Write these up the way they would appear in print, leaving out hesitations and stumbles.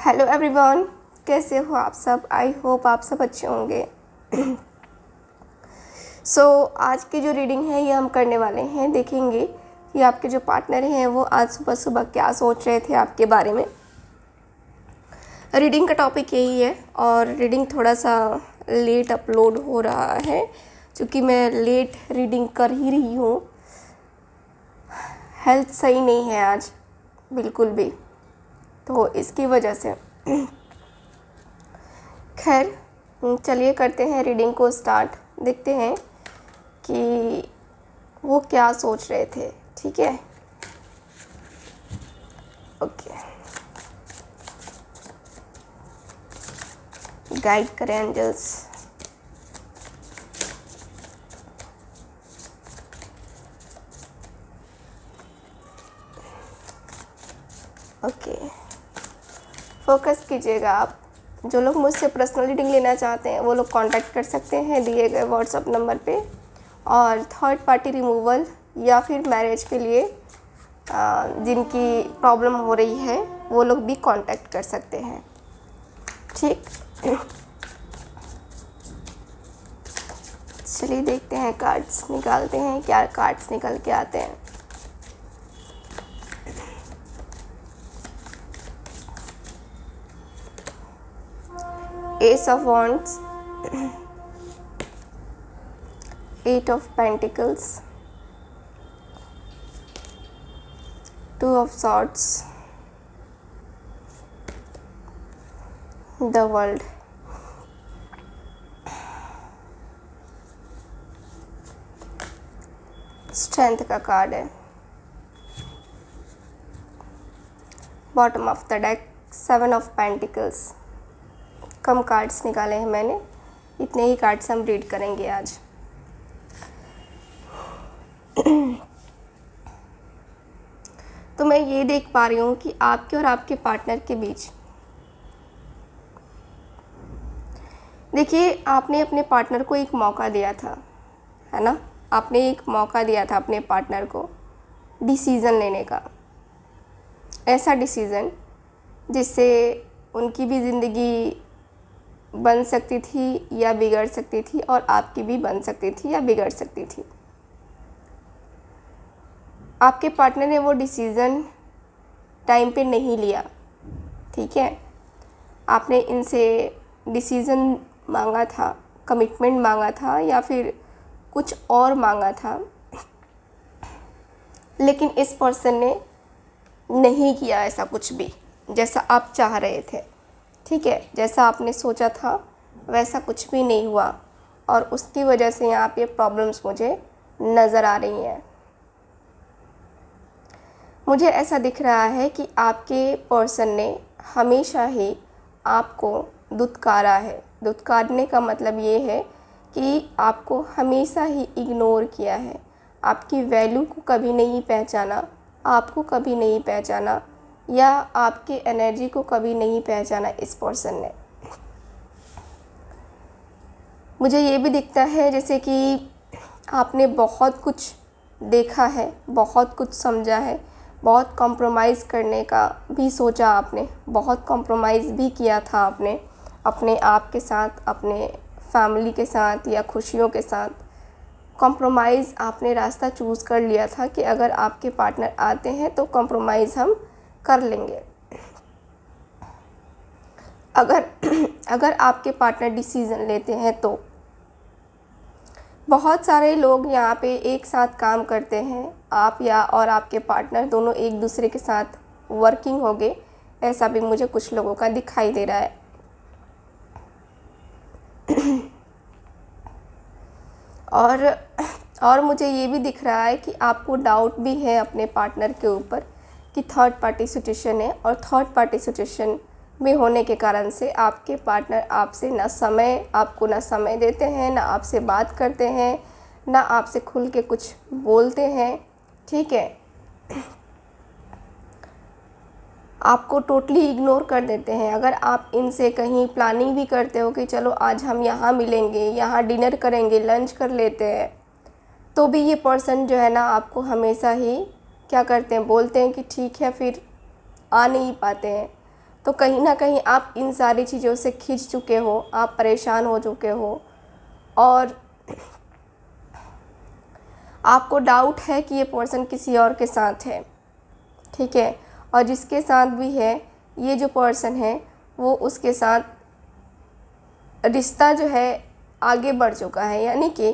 Hello everyone, कैसे हो आप सब। आई होप आप सब अच्छे होंगे। आज की जो रीडिंग है ये हम करने वाले हैं। देखेंगे कि आपके जो पार्टनर हैं वो आज सुबह सुबह क्या सोच रहे थे आपके बारे में। रीडिंग का टॉपिक यही है और रीडिंग थोड़ा सा लेट अपलोड हो रहा है क्योंकि मैं लेट रीडिंग कर ही रही हूँ। हेल्थ सही नहीं है आज बिल्कुल भी, तो इसकी वजह से खैर चलिए करते हैं रीडिंग को स्टार्ट। देखते हैं कि वो क्या सोच रहे थे। ठीक है, ओके। गाइड करें एंजल्स। ओके, फोकस कीजिएगा आप। जो लोग मुझसे पर्सनल रीडिंग लेना चाहते हैं वो लोग कांटेक्ट कर सकते हैं दिए गए व्हाट्सएप नंबर पे। और थर्ड पार्टी रिमूवल या फिर मैरिज के लिए जिनकी प्रॉब्लम हो रही है वो लोग भी कांटेक्ट कर सकते हैं। ठीक, चलिए देखते हैं, कार्ड्स निकालते हैं, क्या कार्ड्स निकल के आते हैं। Ace of Wands, Eight of Pentacles, Two of Swords, the World, strength का कार्ड है। Bottom of the deck, seven of pentacles. Come cards निकाले हैं मैंने, इतने ही कार्ड्स हम रीड करेंगे आज। तो मैं ये देख पा रही हूँ कि आपके और आपके पार्टनर के बीच, देखिए आपने अपने पार्टनर को एक मौका दिया था, है ना। आपने एक मौका दिया था अपने पार्टनर को डिसीज़न लेने का, ऐसा डिसीज़न जिससे उनकी भी ज़िंदगी बन सकती थी या बिगड़ सकती थी और आपकी भी बन सकती थी या बिगड़ सकती थी। आपके पार्टनर ने वो डिसीज़न टाइम पे नहीं लिया। ठीक है, आपने इनसे डिसीज़न मांगा था, कमिटमेंट मांगा था या फिर कुछ और मांगा था, लेकिन इस पर्सन ने नहीं किया ऐसा कुछ भी जैसा आप चाह रहे थे। ठीक है, जैसा आपने सोचा था वैसा कुछ भी नहीं हुआ और उसकी वजह से यहाँ पे प्रॉब्लम्स मुझे नज़र आ रही हैं। मुझे ऐसा दिख रहा है कि आपके पर्सन ने हमेशा ही आपको दुत्कारा है। दुत्कारने का मतलब ये है कि आपको हमेशा ही इग्नोर किया है, आपकी वैल्यू को कभी नहीं पहचाना, आपको कभी नहीं पहचाना या आपके एनर्जी को कभी नहीं पहचाना इस पर्सन ने। मुझे ये भी दिखता है जैसे कि आपने बहुत कुछ देखा है, बहुत कुछ समझा है, बहुत कॉम्प्रोमाइज़ करने का भी सोचा आपने, बहुत कॉम्प्रोमाइज़ भी किया था आपने अपने आप के साथ, अपने फैमिली के साथ या खुशियों के साथ। कॉम्प्रोमाइज़ आपने रास्ता चूज़ कर लिया था कि अगर आपके पार्टनर आते हैं तो कॉम्प्रोमाइज़ हम कर लेंगे। अगर आपके पार्टनर डिसीज़न लेते हैं तो बहुत सारे लोग यहाँ पे एक साथ काम करते हैं, आप या और आपके पार्टनर दोनों एक दूसरे के साथ वर्किंग होंगे, ऐसा भी मुझे कुछ लोगों का दिखाई दे रहा है। और मुझे ये भी दिख रहा है कि आपको डाउट भी है अपने पार्टनर के ऊपर कि थर्ड पार्टी सिचुएशन है और थर्ड पार्टी सिचुएशन में होने के कारण से आपके पार्टनर आपसे आपको ना समय देते हैं, ना आपसे बात करते हैं, ना आपसे खुल के कुछ बोलते हैं। ठीक है, आपको टोटली इग्नोर कर देते हैं। अगर आप इनसे कहीं प्लानिंग भी करते हो कि चलो आज हम यहाँ मिलेंगे, यहाँ डिनर करेंगे, लंच कर लेते हैं, तो भी ये पर्सन जो है ना आपको हमेशा ही क्या करते हैं, बोलते हैं कि ठीक है, फिर आ नहीं पाते हैं। तो कहीं ना कहीं आप इन सारी चीज़ों से खींच चुके हो, आप परेशान हो चुके हो और आपको डाउट है कि ये पर्सन किसी और के साथ है, ठीक है। और जिसके साथ भी है, ये जो पर्सन है वो उसके साथ रिश्ता जो है आगे बढ़ चुका है, यानी कि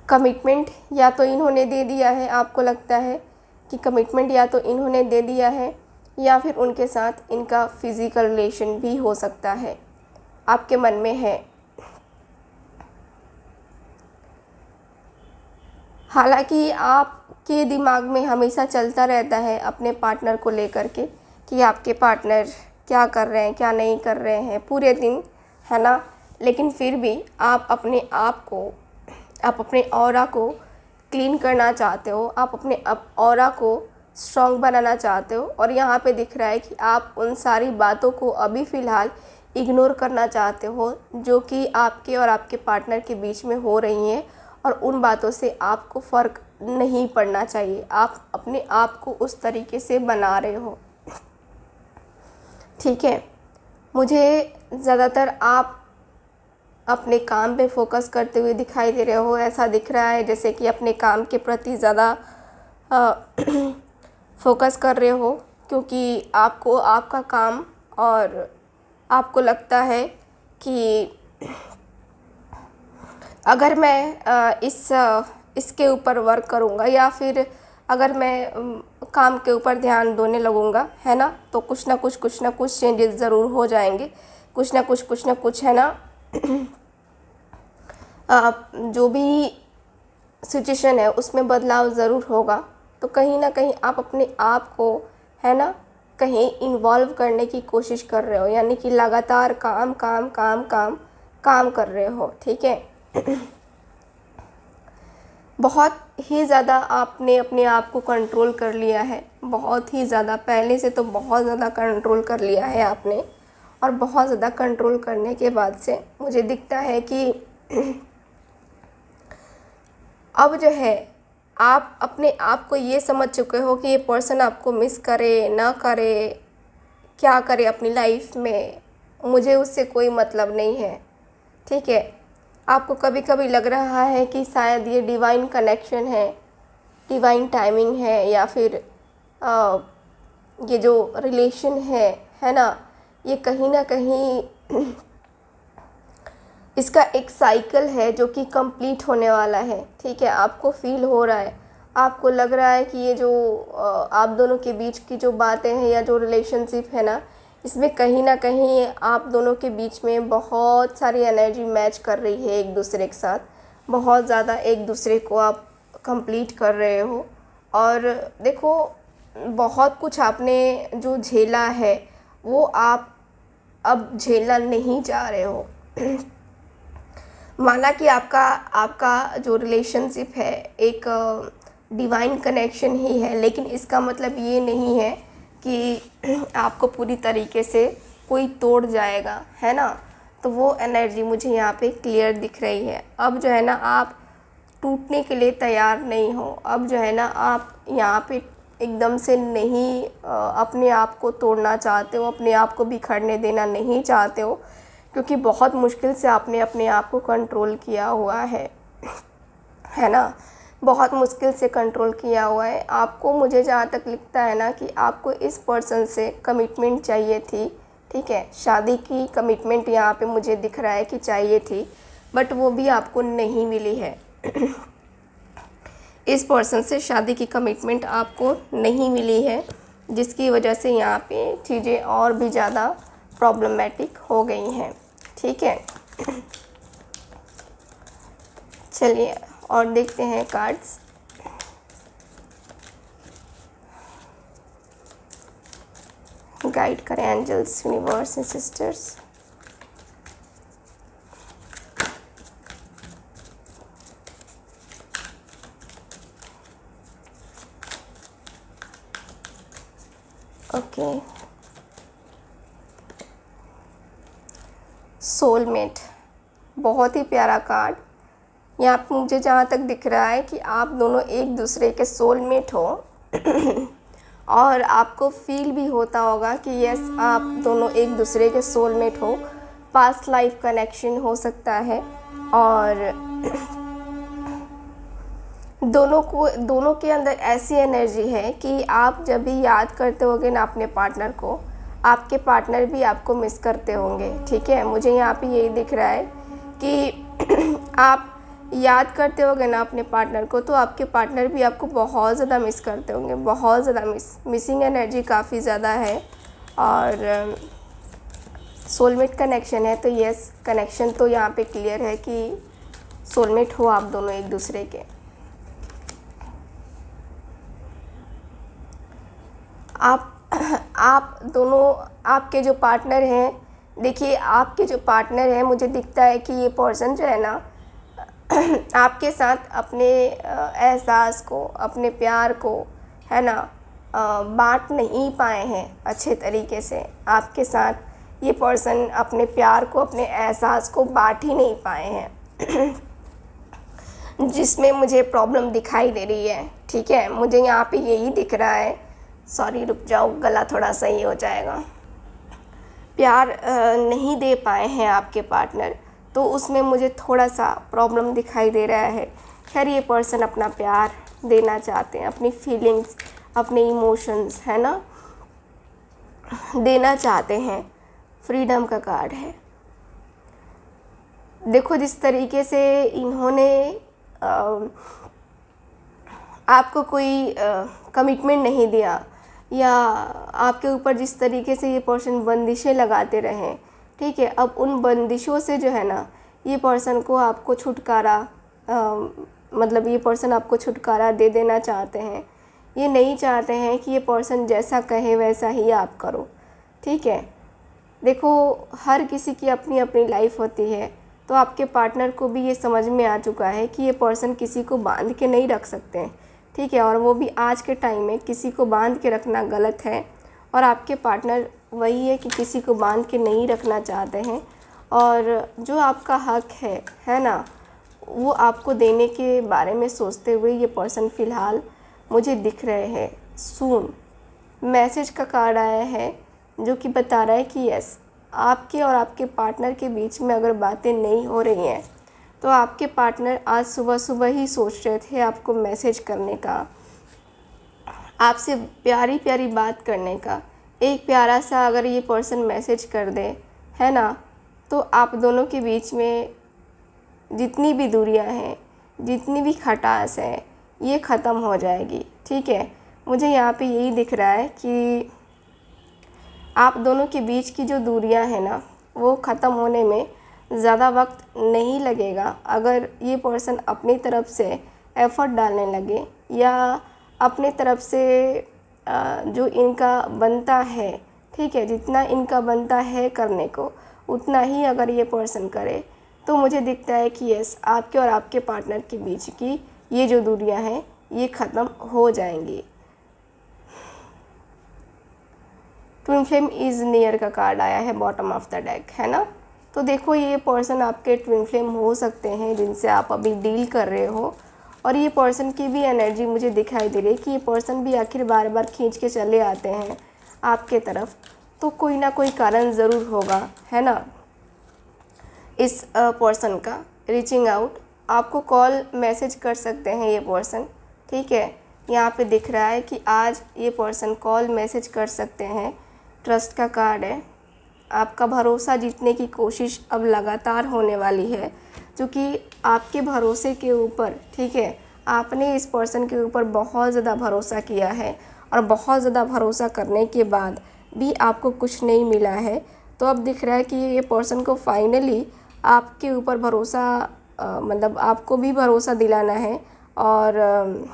कमिटमेंट या तो इन्होंने दे दिया है, आपको लगता है कि कमिटमेंट या तो इन्होंने दे दिया है या फिर उनके साथ इनका फिज़िकल रिलेशन भी हो सकता है, आपके मन में है। हालांकि आपके दिमाग में हमेशा चलता रहता है अपने पार्टनर को लेकर के कि आपके पार्टनर क्या कर रहे हैं, क्या नहीं कर रहे हैं पूरे दिन, है ना। लेकिन फिर भी आप अपने ऑरा को क्लीन करना चाहते हो, आप अपने ऑरा को स्ट्रॉन्ग बनाना चाहते हो। और यहाँ पे दिख रहा है कि आप उन सारी बातों को अभी फ़िलहाल इग्नोर करना चाहते हो जो कि आपके और आपके पार्टनर के बीच में हो रही हैं, और उन बातों से आपको फ़र्क नहीं पड़ना चाहिए। आप अपने आप को उस तरीके से बना रहे हो, ठीक है। मुझे ज़्यादातर आप अपने काम पे फोकस करते हुए दिखाई दे रहे हो, ऐसा दिख रहा है जैसे कि अपने काम के प्रति ज़्यादा फोकस कर रहे हो, क्योंकि आपको आपका काम और आपको लगता है कि अगर मैं इसके ऊपर वर्क करूँगा या फिर अगर मैं काम के ऊपर ध्यान देने लगूँगा, है ना, तो कुछ ना कुछ चेंजेस ज़रूर हो जाएंगे, कुछ ना कुछ, है ना। जो भी सिचुएशन है उसमें बदलाव ज़रूर होगा। तो कहीं ना कहीं आप अपने आप को, है ना, कहीं इन्वॉल्व करने की कोशिश कर रहे हो, यानी कि लगातार काम काम काम काम काम कर रहे हो, ठीक है। बहुत ही ज़्यादा आपने अपने आप को कंट्रोल कर लिया है, बहुत ही ज़्यादा, पहले से तो बहुत ज़्यादा कंट्रोल कर लिया है आपने। और बहुत ज़्यादा कंट्रोल करने के बाद से मुझे दिखता है कि अब जो है आप अपने आप को ये समझ चुके हो कि ये पर्सन आपको मिस करे ना करे, क्या करे अपनी लाइफ में, मुझे उससे कोई मतलब नहीं है, ठीक है। आपको कभी कभी लग रहा है कि शायद ये डिवाइन कनेक्शन है, डिवाइन टाइमिंग है, या फिर ये जो रिलेशन है ना, ये कहीं ना कहीं इसका एक साइकिल है जो कि कंप्लीट होने वाला है, ठीक है। आपको फील हो रहा है, आपको लग रहा है कि ये जो आप दोनों के बीच की जो बातें हैं या जो रिलेशनशिप है ना, इसमें कहीं ना कहीं आप दोनों के बीच में बहुत सारी एनर्जी मैच कर रही है एक दूसरे के साथ, बहुत ज़्यादा एक दूसरे को आप कंप्लीट कर रहे हो। और देखो, बहुत कुछ आपने जो झेला है वो आप अब झेलना नहीं चाह रहे हो। माना कि आपका जो रिलेशनशिप है एक डिवाइन कनेक्शन ही है, लेकिन इसका मतलब ये नहीं है कि आपको पूरी तरीके से कोई तोड़ जाएगा, है ना। तो वो एनर्जी मुझे यहाँ पे क्लियर दिख रही है। अब जो है ना, आप टूटने के लिए तैयार नहीं हो। अब जो है ना, आप यहाँ पे एकदम से नहीं अपने आप को तोड़ना चाहते हो, अपने आप को बिखरने देना नहीं चाहते हो, क्योंकि बहुत मुश्किल से आपने अपने आप को कंट्रोल किया हुआ है ना, बहुत मुश्किल से कंट्रोल किया हुआ है आपको। मुझे जहाँ तक लगता है ना कि आपको इस पर्सन से कमिटमेंट चाहिए थी, ठीक है, शादी की कमिटमेंट यहाँ पे मुझे दिख रहा है कि चाहिए थी, बट वो भी आपको नहीं मिली है। इस पर्सन से शादी की कमिटमेंट आपको नहीं मिली है, जिसकी वजह से यहाँ पे चीज़ें और भी ज़्यादा प्रॉब्लमेटिक हो गई हैं, ठीक है। चलिए और देखते हैं कार्ड्स। गाइड करें angels, universe and sisters. Okay, soulmate, बहुत ही प्यारा कार्ड। यहाँ पे मुझे जहाँ तक दिख रहा है कि आप दोनों एक दूसरे के सोलमेट हो और आपको फील भी होता होगा कि यस, आप दोनों एक दूसरे के सोलमेट हो, पास्ट लाइफ कनेक्शन हो सकता है। और दोनों के अंदर ऐसी एनर्जी है कि आप जब भी याद करते होगे ना अपने पार्टनर को, आपके पार्टनर भी आपको मिस करते होंगे। ठीक है, मुझे यहाँ पे यही दिख रहा है कि आप याद करते होगे ना अपने पार्टनर को, तो आपके पार्टनर भी आपको बहुत ज़्यादा मिस करते होंगे, बहुत ज़्यादा मिसिंग एनर्जी काफ़ी ज़्यादा है। और सोलमेट कनेक्शन है, तो यस, कनेक्शन तो यहाँ पे क्लियर है कि सोलमेट हो आप दोनों एक दूसरे के। आप दोनों, आपके जो पार्टनर हैं, देखिए आपके जो पार्टनर हैं, मुझे दिखता है कि ये पर्सन जो है ना आपके साथ अपने एहसास को, अपने प्यार को, है ना, बांट नहीं पाए हैं अच्छे तरीके से। आपके साथ ये पर्सन अपने प्यार को, अपने एहसास को बांट ही नहीं पाए हैं जिसमें मुझे प्रॉब्लम दिखाई दे रही है। ठीक है, मुझे यहाँ पे यही दिख रहा है। सॉरी, रुक जाओ, गला थोड़ा सही हो जाएगा। प्यार नहीं दे पाए हैं आपके पार्टनर, तो उसमें मुझे थोड़ा सा प्रॉब्लम दिखाई दे रहा है। खैर, ये पर्सन अपना प्यार देना चाहते हैं, अपनी फीलिंग्स, अपने इमोशंस, है ना, देना चाहते हैं। फ्रीडम का कार्ड है। देखो जिस तरीके से इन्होंने आपको कोई कमिटमेंट नहीं दिया, या आपके ऊपर जिस तरीके से ये पर्सन बंदिशें लगाते रहे, ठीक है, अब उन बंदिशों से जो है ना, ये पर्सन को आपको छुटकारा, मतलब ये पर्सन आपको छुटकारा दे देना चाहते हैं। ये नहीं चाहते हैं कि ये पर्सन जैसा कहे वैसा ही आप करो। ठीक है, देखो हर किसी की अपनी अपनी लाइफ होती है, तो आपके पार्टनर को भी ये समझ में आ चुका है कि ये पर्सन किसी को बांध के नहीं रख सकते हैं। ठीक है, और वो भी आज के टाइम में किसी को बांध के रखना गलत है, और आपके पार्टनर वही है कि किसी को बांध के नहीं रखना चाहते हैं, और जो आपका हक है ना, वो आपको देने के बारे में सोचते हुए ये पर्सन फ़िलहाल मुझे दिख रहे हैं। सून मैसेज का कार्ड आया है जो कि बता रहा है कि यस, आपके और आपके पार्टनर के बीच में अगर बातें नहीं हो रही हैं, तो आपके पार्टनर आज सुबह सुबह ही सोच रहे थे आपको मैसेज करने का, आपसे प्यारी प्यारी बात करने का। एक प्यारा सा अगर ये पर्सन मैसेज कर दे, है ना, तो आप दोनों के बीच में जितनी भी दूरियां हैं, जितनी भी खटास है, ये ख़त्म हो जाएगी। ठीक है, मुझे यहाँ पे यही दिख रहा है कि आप दोनों के बीच की जो दूरियां हैं ना, वो ख़त्म होने में ज़्यादा वक्त नहीं लगेगा अगर ये पर्सन अपनी तरफ से एफ़र्ट डालने लगे, या अपने तरफ से जो इनका बनता है, ठीक है, जितना इनका बनता है करने को, उतना ही अगर ये पर्सन करे, तो मुझे दिखता है कि यस, आपके और आपके पार्टनर के बीच की ये जो दूरियां हैं, ये ख़त्म हो जाएंगी। ट्विन फ्लेम इज़ नियर का कार्ड आया है बॉटम ऑफ द डेक, है ना। तो देखो ये पर्सन आपके ट्विन फ्लेम हो सकते हैं जिनसे आप अभी डील कर रहे हो, और ये पर्सन की भी एनर्जी मुझे दिखाई दे रही है कि ये पर्सन भी आखिर बार बार खींच के चले आते हैं आपके तरफ, तो कोई ना कोई कारण ज़रूर होगा, है ना, इस पर्सन का। रीचिंग आउट, आपको कॉल मैसेज कर सकते हैं ये पर्सन। ठीक है, यहाँ पे दिख रहा है कि आज ये पर्सन कॉल मैसेज कर सकते हैं। ट्रस्ट का कार्ड है। आपका भरोसा जीतने की कोशिश अब लगातार होने वाली है, क्योंकि आपके भरोसे के ऊपर, ठीक है, आपने इस पर्सन के ऊपर बहुत ज़्यादा भरोसा किया है, और बहुत ज़्यादा भरोसा करने के बाद भी आपको कुछ नहीं मिला है। तो अब दिख रहा है कि ये पर्सन को फाइनली आपके ऊपर भरोसा, मतलब आपको भी भरोसा दिलाना है, और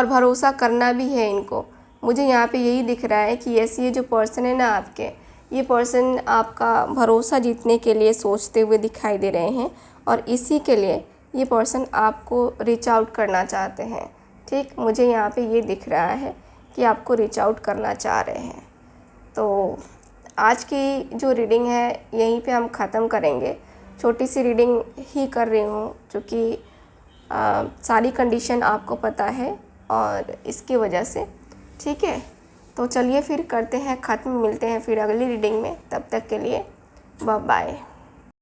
भरोसा करना भी है इनको। मुझे यहाँ पे यही दिख रहा है कि यस, ये जो पर्सन है ना आपके, ये पर्सन आपका भरोसा जीतने के लिए सोचते हुए दिखाई दे रहे हैं, और इसी के लिए ये पर्सन आपको रीच आउट करना चाहते हैं। ठीक, मुझे यहाँ पे ये दिख रहा है कि आपको रीच आउट करना चाह रहे हैं। तो आज की जो रीडिंग है यहीं पे हम ख़त्म करेंगे। छोटी सी रीडिंग ही कर रही हूँ, क्योंकि सारी कंडीशन आपको पता है, और इसकी वजह से, ठीक है। तो चलिए फिर करते हैं ख़त्म, मिलते हैं फिर अगली रीडिंग में, तब तक के लिए बाय बाय।